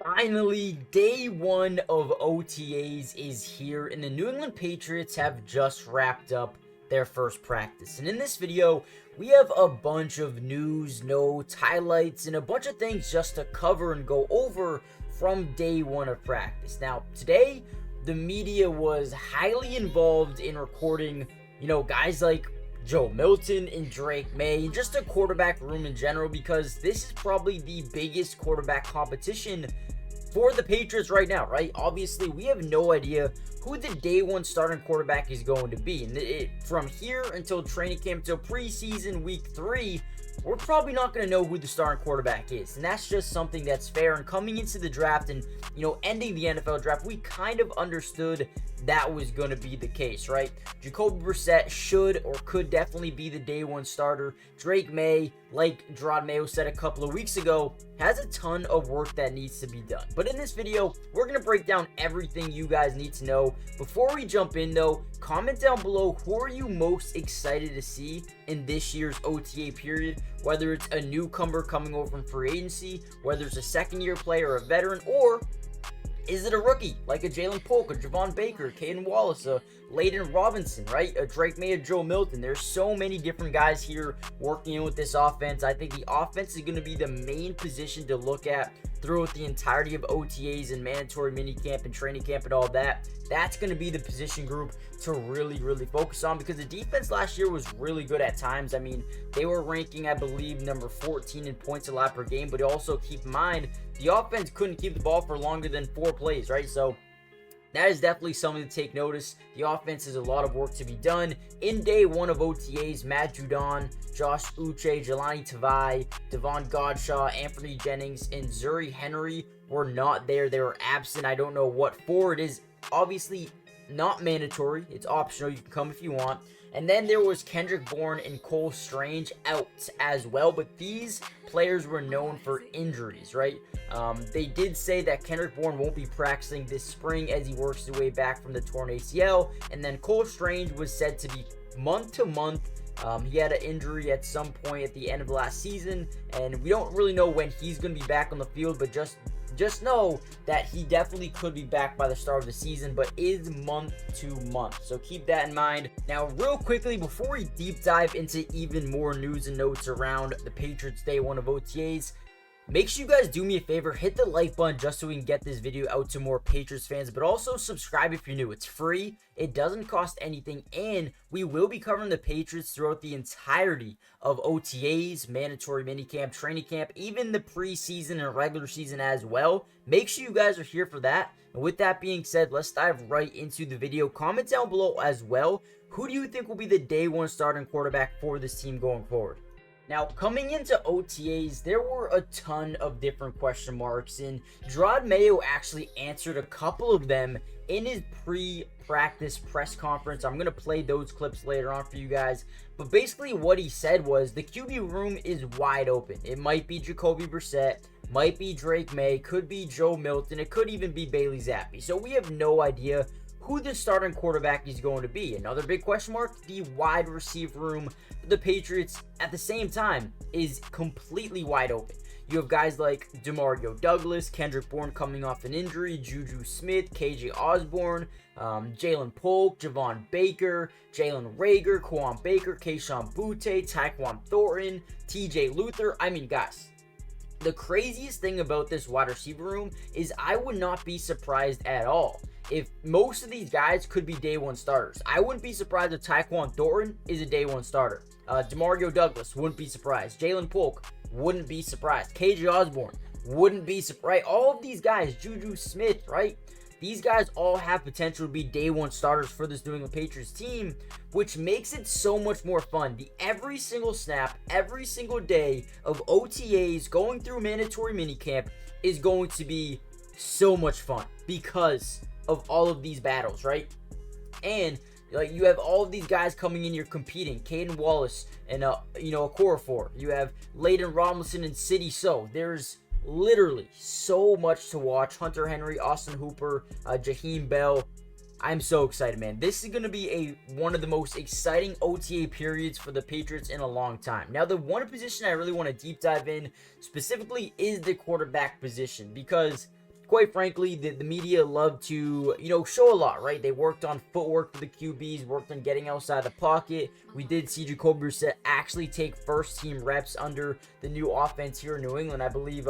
Finally, day one of OTAs is here, and the New England Patriots have just wrapped up their first practice. And in this video, we have a bunch of news, notes, highlights, and a bunch of things just to cover and go over from day one of practice. Now, today, the media was highly involved in recording, guys like Joe Milton and Drake Maye, and just a quarterback room in general, because this is probably the biggest quarterback competition for the Patriots right now, right? Obviously, we have no idea who the day one starting quarterback is going to be. And from here until training camp, until preseason week 3, we're probably not going to know who the starting quarterback is. And that's just something that's fair. And coming into the draft and, ending the NFL draft, we kind of understood that was going to be the case, right? Jacoby Brissett should or could definitely be the day one starter. Drake Maye, like Mayo said a couple of weeks ago, has a ton of work that needs to be done. But in this video, we're going to break down everything you guys need to know. Before we jump in though, comment down below who are you most excited to see in this year's OTA period, whether it's a newcomer coming over from free agency, whether it's a second-year player or a veteran, or is it a rookie like a Jalen Polk, a Javon Baker, Caden Wallace, a Layden Robinson, right? A Drake Maye, Joe Milton. There's so many different guys here working in with this offense. I think the offense is going to be the main position to look at throughout the entirety of OTAs and mandatory minicamp and training camp and all that. That's going to be the position group to really focus on, because the defense last year was really good at times. I mean, they were ranking, I believe, number 14 in points allowed per game, but also keep in mind, the offense couldn't keep the ball for longer than 4 plays, right? So that is definitely something to take notice. The offense has a lot of work to be done. In day one of OTAs, Matt Judon, Josh Uche, Jelani Tavai, Devon Godshaw, Anthony Jennings, and Zuri Henry were not there. They were absent. I don't know what for. It is obviously not mandatory. It's optional. You can come if you want. And then there was Kendrick Bourne and Cole Strange out as well. But these players were known for injuries, right? They did say that Kendrick Bourne won't be practicing this spring as he works his way back from the torn ACL. And then Cole Strange was said to be month to month. He had an injury at some point at the end of last season, and we don't really know when he's going to be back on the field, but just know that he definitely could be back by the start of the season, but is month to month. So keep that in mind. Now, real quickly, before we deep dive into even more news and notes around the Patriots day one of OTAs, make sure you guys do me a favor, hit the like button just so we can get this video out to more Patriots fans, but also subscribe if you're new. It's free, it doesn't cost anything, and we will be covering the Patriots throughout the entirety of OTAs, mandatory minicamp, training camp, even the preseason and regular season as well. Make sure you guys are here for that. And with that being said, let's dive right into the video. Comment down below as well, who do you think will be the day one starting quarterback for this team going forward? Now, coming into OTAs, there were a ton of different question marks, and Mayo actually answered a couple of them in his pre-practice press conference. I'm going to play those clips later on for you guys, but basically what he said was the QB room is wide open. It might be Jacoby Brissett, might be Drake Maye, could be Joe Milton, it could even be Bailey Zappi. So we have no idea who the starting quarterback is going to be. Another big question mark, the wide receiver room for the Patriots at the same time is completely wide open. You have guys like DeMario Douglas, Kendrick Bourne coming off an injury, Juju Smith, KJ Osborne, Jalen Polk, Javon Baker, Jalen Reagor, Quan Baker, Keyshawn Butte, Tyquan Thornton, TJ Luther. I mean, guys, the craziest thing about this wide receiver room is I would not be surprised at all if most of these guys could be day one starters. I wouldn't be surprised if Tyquan Thornton is a day one starter. DeMario Douglas, wouldn't be surprised. Jalen Polk, wouldn't be surprised. KJ Osborne, wouldn't be surprised. All of these guys, Juju Smith, right? These guys all have potential to be day one starters for this New England Patriots team, which makes it so much more fun. The every single snap, every single day of OTAs going through mandatory minicamp is going to be so much fun because of all of these battles, right? And you have all of these guys coming in, you're competing. Caden Wallace and Okorafor. You have Layden Robinson and City. So there's literally so much to watch. Hunter Henry, Austin Hooper, Jaheim Bell. I'm so excited, man. This is going to be one of the most exciting OTA periods for the Patriots in a long time. Now, the one position I really want to deep dive in specifically is the quarterback position, because quite frankly, the media love to, show a lot, right? They worked on footwork for the QBs, worked on getting outside the pocket. We did see Jacoby Brissett actually take first-team reps under the new offense here in New England. I believe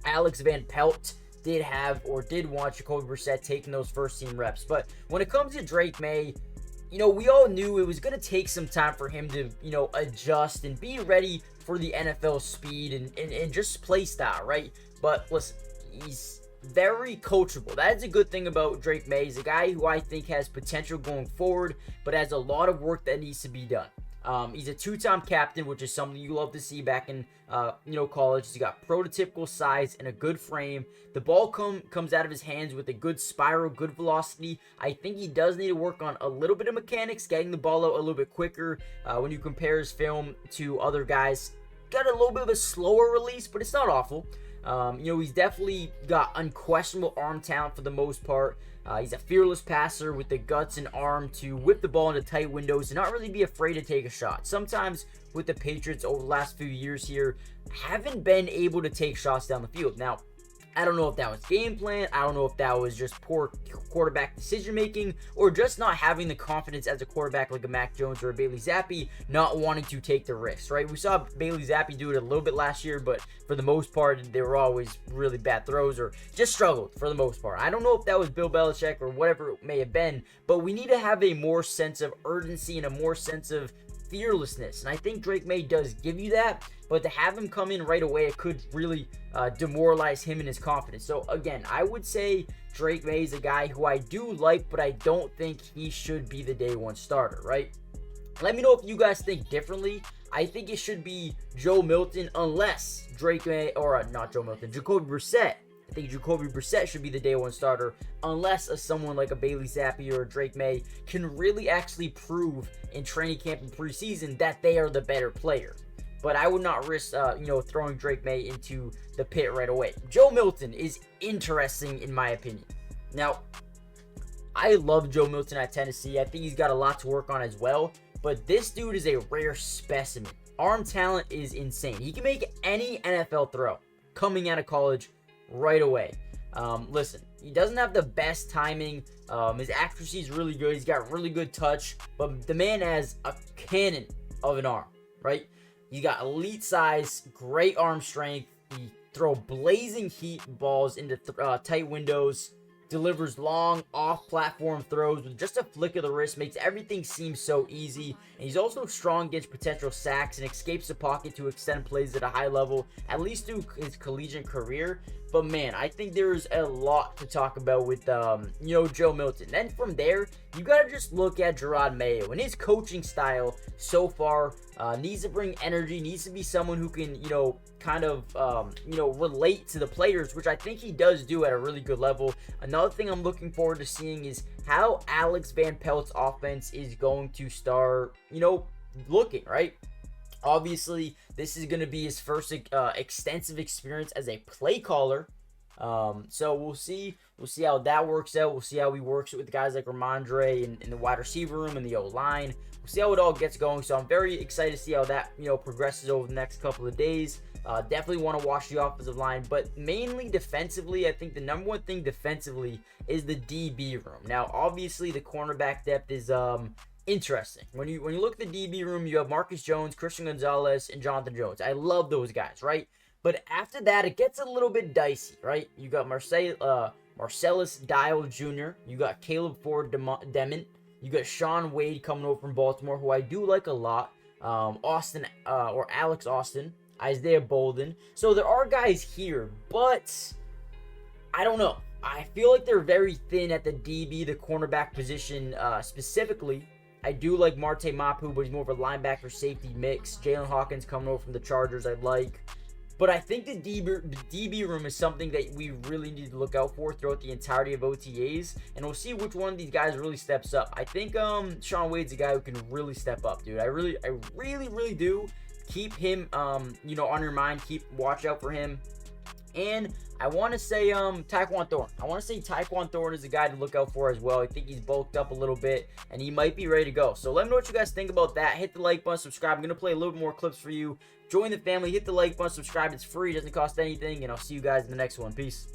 Alex Van Pelt did want Jacoby Brissett taking those first-team reps. But when it comes to Drake Maye, we all knew it was going to take some time for him to, adjust and be ready for the NFL speed and just play style, right? But listen, he's very coachable. That's a good thing about Drake Maye. He's a guy who I think has potential going forward, but has a lot of work that needs to be done. He's a two-time captain, which is something you love to see back in, college. He's got prototypical size and a good frame. The ball comes out of his hands with a good spiral, good velocity. I think he does need to work on a little bit of mechanics, getting the ball out a little bit quicker. When you compare his film to other guys, got a little bit of a slower release, but it's not awful. He's definitely got unquestionable arm talent for the most part. He's a fearless passer with the guts and arm to whip the ball into tight windows and not really be afraid to take a shot. Sometimes with the Patriots over the last few years here, haven't been able to take shots down the field. Now, I don't know if that was game plan. I don't know if that was just poor quarterback decision making or just not having the confidence as a quarterback like a Mac Jones or a Bailey Zappi, not wanting to take the risks, right? We saw Bailey Zappi do it a little bit last year, but for the most part, they were always really bad throws or just struggled for the most part. I don't know if that was Bill Belichick or whatever it may have been, but we need to have a more sense of urgency and a more sense of fearlessness. And I think Drake Maye does give you that, but to have him come in right away, it could really demoralize him and his confidence. So again, I would say Drake Maye is a guy who I do like, but I don't think he should be the day one starter, right? Let me know if you guys think differently. I think it should be Joe Milton unless Drake Maye, or not Joe Milton, Jacoby Brissett. I think Jacoby Brissett should be the day one starter unless someone like a Bailey Zappi or a Drake Maye can really actually prove in training camp and preseason that they are the better player. But I would not risk, throwing Drake Maye into the pit right away. Joe Milton is interesting in my opinion. Now, I love Joe Milton at Tennessee. I think he's got a lot to work on as well. But this dude is a rare specimen. Arm talent is insane. He can make any NFL throw coming out of college right away. Listen, he doesn't have the best timing. His accuracy is really good. He's got really good touch. But the man has a cannon of an arm, right? He's got elite size, great arm strength. He throws blazing heat balls into tight windows. Delivers long off-platform throws with just a flick of the wrist, makes everything seem so easy. And he's also strong against potential sacks and escapes the pocket to extend plays at a high level, at least through his collegiate career. But man, I think there's a lot to talk about with, Joe Milton. Then from there, you got to just look at Gerard Mayo and his coaching style so far. Needs to bring energy, needs to be someone who can, relate to the players, which I think he does do at a really good level. Another thing I'm looking forward to seeing is how Alex Van Pelt's offense is going to start, looking, right? Obviously, this is going to be his first extensive experience as a play caller. So we'll see how that works out. We'll see how he works with guys like Ramondre in the wide receiver room and the O-line. We'll see how it all gets going. So I'm very excited to see how that, progresses over the next couple of days. Definitely want to watch the offensive line, but mainly defensively, I think the number one thing defensively is the DB room. Now, obviously, the cornerback depth is interesting. When you look at the DB room, you have Marcus Jones, Christian Gonzalez, and Jonathan Jones. I love those guys, right? But after that, it gets a little bit dicey, right? You got Marcellus Dial Jr., you got Caleb Ford Demont, you got Sean Wade coming over from Baltimore, who I do like a lot. Alex Austin, Isaiah Bolden. So there are guys here, but I don't know. I feel like they're very thin at the DB, the cornerback position specifically. I do like Marte Mapu, but he's more of a linebacker safety mix. Jalen Hawkins coming over from the Chargers, I like. But I think the DB room is something that we really need to look out for throughout the entirety of OTAs. And we'll see which one of these guys really steps up. I think Sean Wade's a guy who can really step up, dude. I really do. Keep him, on your mind. Watch out for him. And I want to say Tyquan Thornton. I want to say Tyquan Thornton is a guy to look out for as well. I think he's bulked up a little bit, and he might be ready to go. So let me know what you guys think about that. Hit the like button, subscribe. I'm going to play a little bit more clips for you. Join the family. Hit the like button, subscribe. It's free. It doesn't cost anything, and I'll see you guys in the next one. Peace.